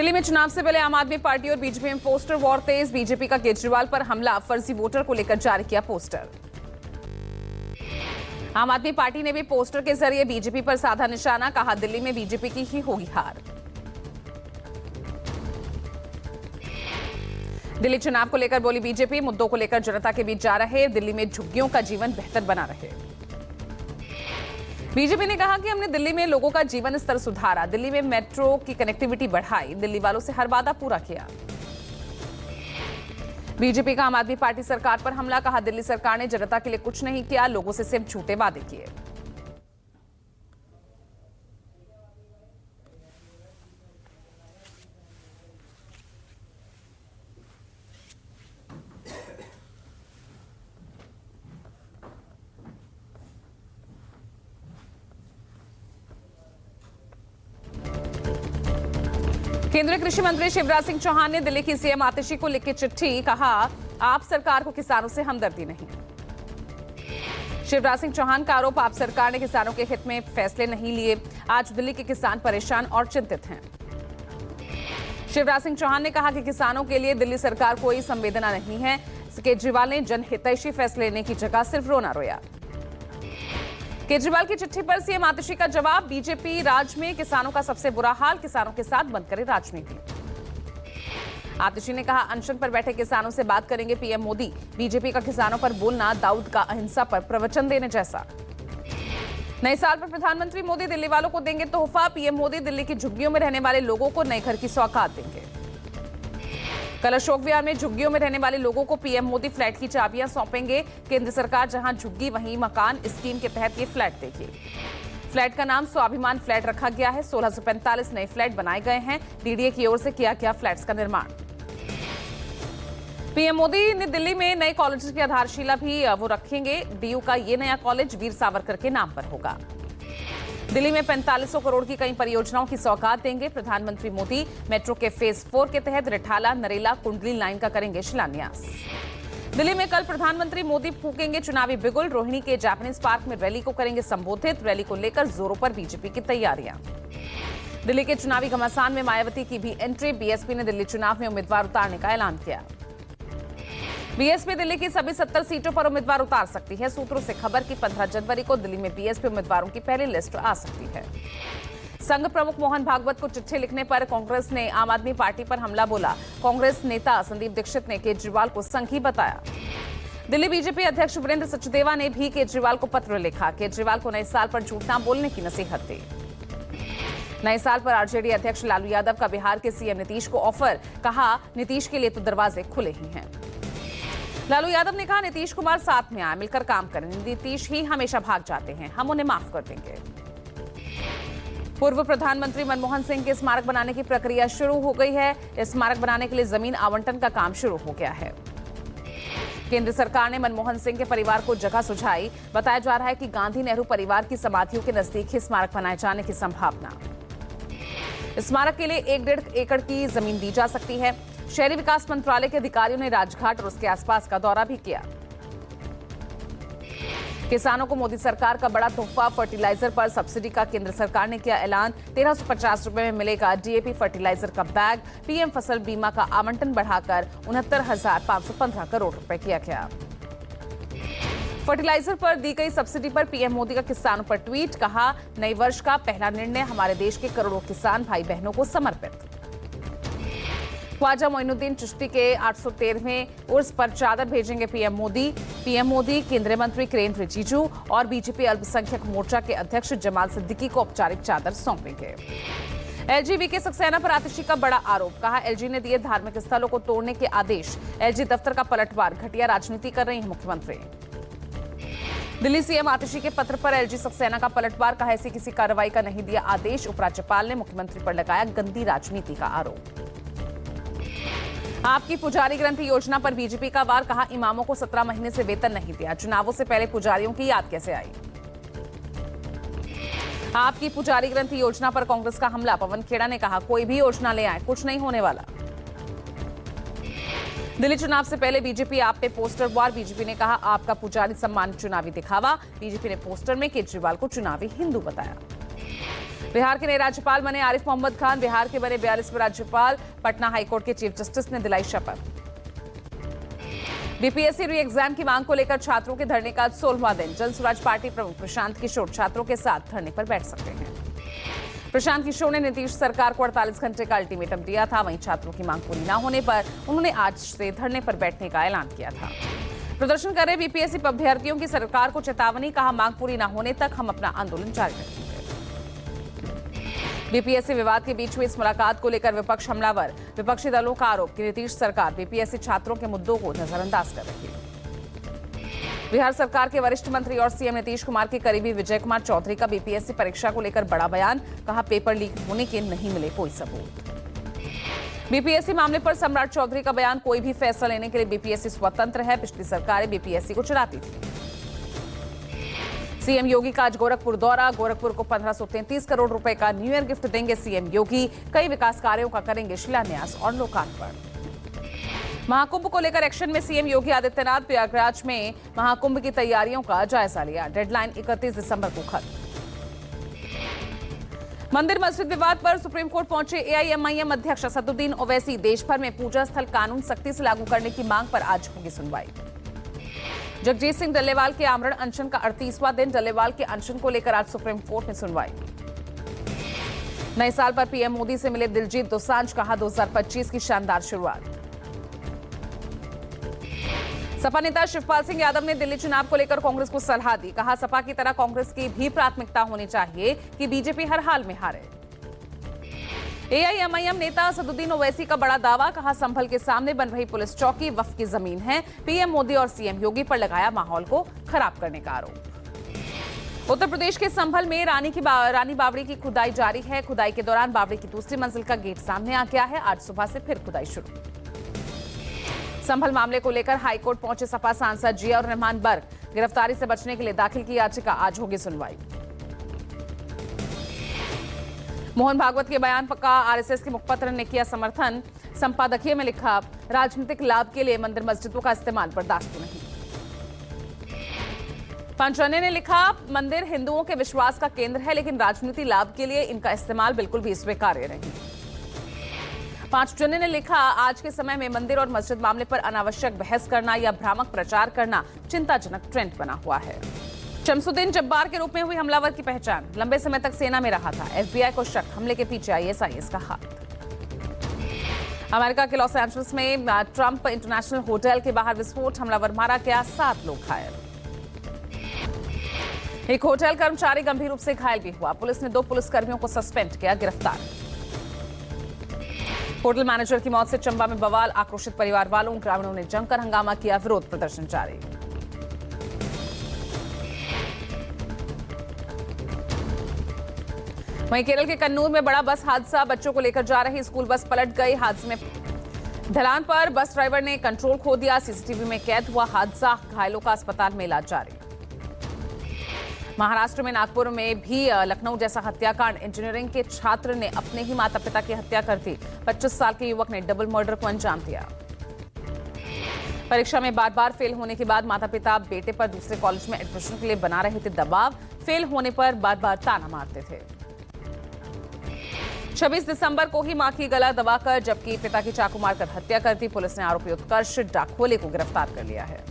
दिल्ली में चुनाव से पहले आम आदमी पार्टी और बीजेपी में पोस्टर वॉर तेज। बीजेपी का केजरीवाल पर हमला, फर्जी वोटर को लेकर जारी किया पोस्टर। आम आदमी पार्टी ने भी पोस्टर के जरिए बीजेपी पर साधा निशाना, कहा दिल्ली में बीजेपी की ही होगी हार। दिल्ली चुनाव को लेकर बोली बीजेपी, मुद्दों को लेकर जनता के बीच जा रहे, दिल्ली में झुग्गियों का जीवन बेहतर बना रहे। बीजेपी ने कहा कि हमने दिल्ली में लोगों का जीवन स्तर सुधारा, दिल्ली में मेट्रो की कनेक्टिविटी बढ़ाई, दिल्ली वालों से हर वादा पूरा किया। बीजेपी का आम आदमी पार्टी सरकार पर हमला, कहा दिल्ली सरकार ने जनता के लिए कुछ नहीं किया, लोगों से सिर्फ झूठे वादे किए। केंद्रीय कृषि मंत्री शिवराज सिंह चौहान ने दिल्ली की सीएम आतिशी को लिखी चिट्ठी, कहा आप सरकार को किसानों से हमदर्दी नहीं। शिवराज सिंह चौहान का आरोप, आप सरकार ने किसानों के हित में फैसले नहीं लिए, आज दिल्ली के किसान परेशान और चिंतित हैं। शिवराज सिंह चौहान ने कहा कि किसानों के लिए दिल्ली सरकार कोई संवेदना नहीं है। केजरीवाल ने जनहितैषी फैसले लेने की जगह सिर्फ रोना रोया। केजरीवाल की चिट्ठी पर सीएम आतिशी का जवाब, बीजेपी राज में किसानों का सबसे बुरा हाल, किसानों के साथ बंद करे राजनीति। आतिशी ने कहा अनशन पर बैठे किसानों से बात करेंगे पीएम मोदी, बीजेपी का किसानों पर बोलना दाऊद का अहिंसा पर प्रवचन देने जैसा। नए साल पर प्रधानमंत्री मोदी दिल्ली वालों को देंगे तोहफा, पीएम मोदी दिल्ली की झुग्गियों में रहने वाले लोगों को नए घर की सौगात देंगे। कल अशोक विहार में झुग्गियों में रहने वाले लोगों को पीएम मोदी फ्लैट की चाबियां सौंपेंगे। केंद्र सरकार जहां झुग्गी वहीं मकान स्कीम के तहत ये फ्लैट देगी। फ्लैट का नाम स्वाभिमान फ्लैट रखा गया है। 1645 नए फ्लैट बनाए गए हैं। डीडीए की ओर से किया गया फ्लैट्स का निर्माण। पीएम मोदी ने दिल्ली में नए कॉलेज की आधारशिला भी वो रखेंगे। डीयू का ये नया कॉलेज वीर सावरकर के नाम पर होगा। दिल्ली में 4500 करोड़ की कई परियोजनाओं की सौगात देंगे प्रधानमंत्री मोदी। मेट्रो के फेज 4 के तहत रिठाला नरेला कुंडली लाइन का करेंगे शिलान्यास। दिल्ली में कल प्रधानमंत्री मोदी फूकेंगे चुनावी बिगुल। रोहिणी के जापानीज पार्क में रैली को करेंगे संबोधित। रैली को लेकर जोरों पर बीजेपी की तैयारियां। दिल्ली के चुनावी घमासान में मायावती की भी एंट्री। बीएसपी ने दिल्ली चुनाव में उम्मीदवार उतारने का ऐलान किया। बीएसपी दिल्ली की सभी 70 सीटों पर उम्मीदवार उतार सकती है। सूत्रों से खबर कि 15 जनवरी को दिल्ली में बीएसपी उम्मीदवारों की पहली लिस्ट आ सकती है। संघ प्रमुख मोहन भागवत को चिट्ठी लिखने पर कांग्रेस ने आम आदमी पार्टी पर हमला बोला। कांग्रेस नेता संदीप दीक्षित ने केजरीवाल को संघी बताया। दिल्ली बीजेपी अध्यक्ष वीरेंद्र सचदेवा ने भी केजरीवाल को पत्र लिखा। केजरीवाल को नए साल पर झूठ न बोलने की नसीहत दी। नए साल पर आरजेडी अध्यक्ष लालू यादव का बिहार के सीएम नीतीश को ऑफर, कहा नीतीश के लिए तो दरवाजे खुले ही हैं। लालू यादव ने कहा नीतीश कुमार साथ में आए, मिलकर काम करें। नीतीश ही हमेशा भाग जाते हैं, हम उन्हें माफ कर देंगे। पूर्व प्रधानमंत्री मनमोहन सिंह के स्मारक बनाने की प्रक्रिया शुरू हो गई है। स्मारक बनाने के लिए जमीन आवंटन का काम शुरू हो गया है। केंद्र सरकार ने मनमोहन सिंह के परिवार को जगह सुझाई। बताया जा रहा है कि गांधी नेहरू परिवार की समाधियों के नजदीक ही स्मारक बनाए जाने की संभावना। स्मारक के लिए 1.5 एकड़ की जमीन दी जा सकती है। शहरी विकास मंत्रालय के अधिकारियों ने राजघाट और उसके आसपास का दौरा भी किया। किसानों को मोदी सरकार का बड़ा तोहफा, फर्टिलाइजर पर सब्सिडी का केंद्र सरकार ने किया ऐलान। 1350 रुपए में मिलेगा डीएपी फर्टिलाइजर का बैग। पीएम फसल बीमा का आवंटन बढ़ाकर 69,515 करोड़ रुपए किया गया। फर्टिलाइजर पर दी गई सब्सिडी पर पीएम मोदी का किसानों पर ट्वीट, कहा नए वर्ष का पहला निर्णय हमारे देश के करोड़ों किसान भाई बहनों को समर्पित। ख्वाजा मोइनुद्दीन चिश्ती के 813वें उर्स पर चादर भेजेंगे पीएम मोदी। पीएम मोदी केंद्रीय मंत्री किरेन रिजिजू और बीजेपी अल्पसंख्यक मोर्चा के अध्यक्ष जमाल सिद्दीकी को औपचारिक चादर सौंपेंगे। एलजी वीके सक्सेना पर आतिशी का बड़ा आरोप, कहा एलजी ने दिए धार्मिक स्थलों को तोड़ने के आदेश। एलजी दफ्तर का पलटवार, घटिया राजनीति कर रही है मुख्यमंत्री। दिल्ली सीएम आतिशी के पत्र पर एलजी सक्सेना का पलटवार, कहा ऐसी किसी कार्रवाई का नहीं दिया आदेश। उपराज्यपाल ने मुख्यमंत्री पर लगाया गंदी राजनीति का आरोप। आपकी पुजारी ग्रंथ योजना पर बीजेपी का वार, कहा इमामों को 17 महीने से वेतन नहीं दिया। चुनावों से पहले पुजारियों की याद कैसे आई। आपकी पुजारी ग्रंथ योजना पर कांग्रेस का हमला। पवन खेड़ा ने कहा कोई भी योजना ले आए, कुछ नहीं होने वाला। दिल्ली चुनाव से पहले बीजेपी आप पे पोस्टर वार। बीजेपी ने कहा आपका पुजारी सम्मान चुनावी दिखावा। बीजेपी ने पोस्टर में केजरीवाल को चुनावी हिंदू बताया। बिहार के नए राज्यपाल बने आरिफ मोहम्मद खान। बिहार के बने 42वें राज्यपाल। पटना हाईकोर्ट के चीफ जस्टिस ने दिलाई शपथ। बीपीएससी री एग्जाम की मांग को लेकर छात्रों के धरने का 16वां दिन। जन स्वराज पार्टी प्रमुख प्रशांत किशोर छात्रों के साथ धरने पर बैठ सकते हैं। प्रशांत किशोर ने नीतीश सरकार को 48 घंटे का अल्टीमेटम दिया था। वहीं छात्रों की मांग पूरी न होने पर उन्होंने आज से धरने पर बैठने का ऐलान किया था। प्रदर्शन कर रहे बीपीएससी अभ्यर्थियों की सरकार को चेतावनी, कहा मांग पूरी न होने तक हम अपना आंदोलन जारी रखेंगे। बीपीएससी विवाद के बीच हुई इस मुलाकात को लेकर विपक्ष हमलावर। विपक्षी दलों का आरोप कि नीतीश सरकार बीपीएससी छात्रों के मुद्दों को नजरअंदाज कर रही है। बिहार सरकार के वरिष्ठ मंत्री और सीएम नीतीश कुमार के करीबी विजय कुमार चौधरी का बीपीएससी परीक्षा को लेकर बड़ा बयान। कहा पेपर लीक होने के नहीं मिले कोई सबूत। बीपीएससी मामले पर सम्राट चौधरी का बयान, कोई भी फैसला लेने के लिए बीपीएससी स्वतंत्र है। पिछली सरकारें बीपीएससी को चुराती थी। सीएम योगी का आज गोरखपुर दौरा। गोरखपुर को 1533 करोड़ रुपए का न्यू ईयर गिफ्ट देंगे सीएम योगी। कई विकास कार्यों का करेंगे शिलान्यास और लोकार्पण। महाकुंभ को लेकर एक्शन में सीएम योगी आदित्यनाथ। प्रयागराज में महाकुंभ की तैयारियों का जायजा लिया। डेडलाइन 31 दिसंबर को खत्म। मंदिर मस्जिद विवाद पर सुप्रीम कोर्ट पहुंचे एआईएमआईएम अध्यक्ष असदुद्दीन ओवैसी। देश भर में पूजा स्थल कानून सख्ती से लागू करने की मांग पर आज होगी सुनवाई। जगजीत सिंह डल्लेवाल के आमरण अनशन का 38वां दिन। डल्लेवाल के अनशन को लेकर आज सुप्रीम कोर्ट में सुनवाई। नए साल पर पीएम मोदी से मिले दिलजीत दोसांझ। कहा 2025 की शानदार शुरुआत। सपा नेता शिवपाल सिंह यादव ने दिल्ली चुनाव को लेकर कांग्रेस को सलाह दी। कहा सपा की तरह कांग्रेस की भी प्राथमिकता होनी चाहिए कि बीजेपी हर हाल में हारे। एआईएमआईएम नेता असदुद्दीन ओवैसी का बड़ा दावा। कहा संभल के सामने बन रही पुलिस चौकी वक्फ की जमीन है। पीएम मोदी और सीएम योगी पर लगाया माहौल को खराब करने का आरोप। उत्तर प्रदेश के संभल में रानी बावड़ी की खुदाई जारी है। खुदाई के दौरान बावड़ी की दूसरी मंजिल का गेट सामने आ गया है। आज सुबह से फिर खुदाई शुरू। संभल मामले को लेकर हाईकोर्ट पहुंचे सपा सांसद जिया रहमान बर्क। गिरफ्तारी से बचने के लिए दाखिल की याचिका, आज होगी सुनवाई। मोहन भागवत के बयान का आरएसएस के मुखपत्र ने किया समर्थन। संपादकीय में लिखा राजनीतिक लाभ के लिए मंदिर मस्जिदों का इस्तेमाल बर्दाश्त नहीं। पंचन्ने ने लिखा मंदिर हिंदुओं के विश्वास का केंद्र है, लेकिन राजनीति लाभ के लिए इनका इस्तेमाल बिल्कुल भी स्वीकार्य नहीं। पांचजन्य ने लिखा आज के समय में मंदिर और मस्जिद मामले पर अनावश्यक बहस करना या भ्रामक प्रचार करना चिंताजनक ट्रेंड बना हुआ है। शमसुद्दीन जब्बार के रूप में हुई हमलावर की पहचान। लंबे समय तक सेना में रहा था। एफबीआई को शक, हमले के पीछे आईएसआईएस का हाथ। अमेरिका के लॉस एंजल्स में ट्रंप इंटरनेशनल होटल के बाहर विस्फोट, हमलावर मारा गया, 7 लोग घायल। एक होटल कर्मचारी गंभीर रूप से घायल भी हुआ। पुलिस ने 2 पुलिसकर्मियों को सस्पेंड किया, गिरफ्तार। होटल मैनेजर की मौत से चंबा में बवाल, आक्रोशित परिवार वालों, ग्रामीणों ने जमकर हंगामा किया, विरोध प्रदर्शन जारी। वहीं केरल के कन्नूर में बड़ा बस हादसा, बच्चों को लेकर जा रही स्कूल बस पलट गई। हादसे में ढलान पर बस ड्राइवर ने कंट्रोल खो दिया। सीसीटीवी में कैद हुआ हादसा, घायलों का अस्पताल में इलाज जारी। महाराष्ट्र में नागपुर में भी लखनऊ जैसा हत्याकांड, इंजीनियरिंग के छात्र ने अपने ही माता पिता की हत्या कर दी। 25 साल के युवक ने डबल मर्डर को अंजाम दिया। परीक्षा में बार बार फेल होने के बाद माता पिता बेटे पर दूसरे कॉलेज में एडमिशन के लिए बना रहे थे दबाव। फेल होने पर बार बार ताना मारते थे। 26 दिसंबर को ही मां की गला दबाकर जबकि पिता की चाकू मारकर हत्या कर दी। पुलिस ने आरोपी उत्कर्ष डाकोले को गिरफ्तार कर लिया है।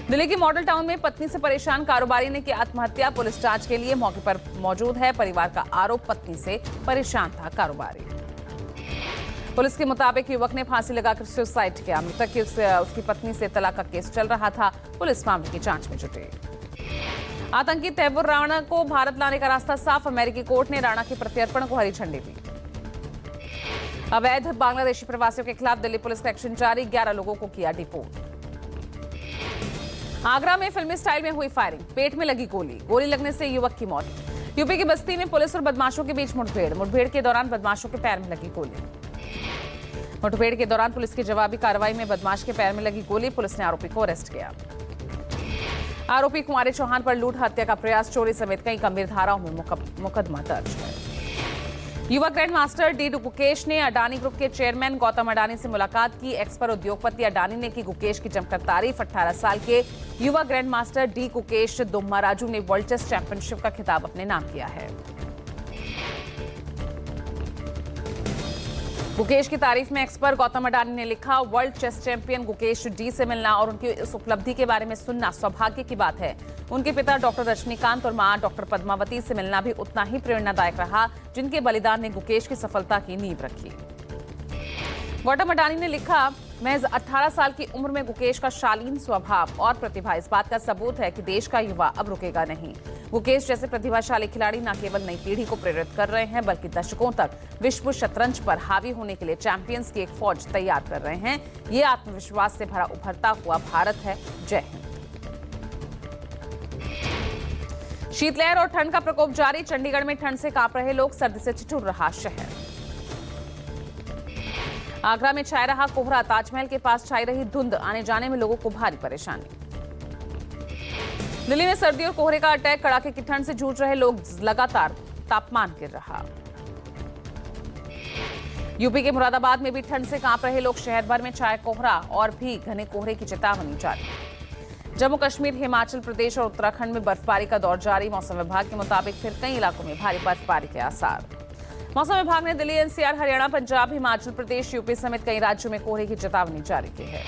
दिल्ली के मॉडल टाउन में पत्नी से परेशान कारोबारी ने की आत्महत्या। पुलिस जांच के लिए मौके पर मौजूद है। परिवार का आरोप पत्नी से परेशान था कारोबारी। पुलिस के मुताबिक युवक ने फांसी लगाकर सुसाइड किया। मृतक की उसकी पत्नी से तलाक का केस चल रहा था। पुलिस मामले की जांच में जुटी। आतंकी तैमूर राणा को भारत लाने का रास्ता साफ। अमेरिकी कोर्ट ने राणा के प्रत्यर्पण को हरी झंडी दी। अवैध बांग्लादेशी प्रवासियों के खिलाफ दिल्ली पुलिस का एक्शन जारी, 11 लोगों को किया डिपोर्ट। आगरा में फिल्मी स्टाइल में हुई फायरिंग, पेट में लगी गोली लगने से युवक की मौत। यूपी की बस्ती में पुलिस और बदमाशों के बीच मुठभेड़ के दौरान बदमाशों के पैर में लगी गोली। मुठभेड़ के दौरान पुलिस की जवाबी कार्रवाई में बदमाश के पैर में लगी गोली। पुलिस ने आरोपी को अरेस्ट किया। आरोपी कुमारी चौहान पर लूट, हत्या का प्रयास, चोरी समेत कई गंभीर धाराओं में मुकदमा दर्ज है। युवा ग्रैंड मास्टर डी गुकेश ने अडानी ग्रुप के चेयरमैन गौतम अडानी से मुलाकात की। एक्स पर उद्योगपति अडानी ने की गुकेश की जमकर तारीफ। 18 साल के युवा grand master D Gukesh Dumma Raju ने वर्ल्ड चेस चैंपियनशिप का खिताब अपने नाम किया है। गुकेश की तारीफ में एक्सपर्ट गौतम अडानी ने लिखा, world chess champion Gukesh D से मिलना और उनकी इस उपलब्धि के बारे में सुनना सौभाग्य की बात है। उनके पिता डॉक्टर रजनीकांत और मां डॉक्टर पद्मावती से मिलना भी उतना ही प्रेरणादायक रहा, जिनके बलिदान ने गुकेश की सफलता की नींव रखी। गौतम अडानी ने लिखा, महज 18 साल की उम्र में गुकेश का शालीन स्वभाव और प्रतिभा इस बात का सबूत है कि देश का युवा अब रुकेगा नहीं। गुकेश जैसे प्रतिभाशाली खिलाड़ी न केवल नई पीढ़ी को प्रेरित कर रहे हैं, बल्कि दशकों तक विश्व शतरंज पर हावी होने के लिए चैंपियंस की एक फौज तैयार कर रहे हैं। ये आत्मविश्वास से भरा उभरता हुआ भारत है। जय हिंद। शीतलहर और ठंड का प्रकोप जारी, चंडीगढ़ में ठंड से कांप रहे लोग, सर्दी से ठिठुर रहा शहर। आगरा में छाया रहा कोहरा, ताजमहल के पास छाई रही धुंध, आने जाने में लोगों को भारी परेशानी। दिल्ली में सर्दी और कोहरे का अटैक, कड़ाके की ठंड से जूझ रहे लोग, लगातार तापमान गिर रहा। यूपी के मुरादाबाद में भी ठंड से कांप रहे लोग, शहर भर में छाया कोहरा और भी घने कोहरे की चेतावनी जारी। जम्मू कश्मीर, हिमाचल प्रदेश और उत्तराखंड में बर्फबारी का दौर जारी, मौसम विभाग के मुताबिक फिर कई इलाकों में भारी बर्फबारी के आसार। मौसम विभाग ने दिल्ली, एनसीआर, हरियाणा, पंजाब, हिमाचल प्रदेश, यूपी समेत कई राज्यों में कोहरे की चेतावनी जारी की है।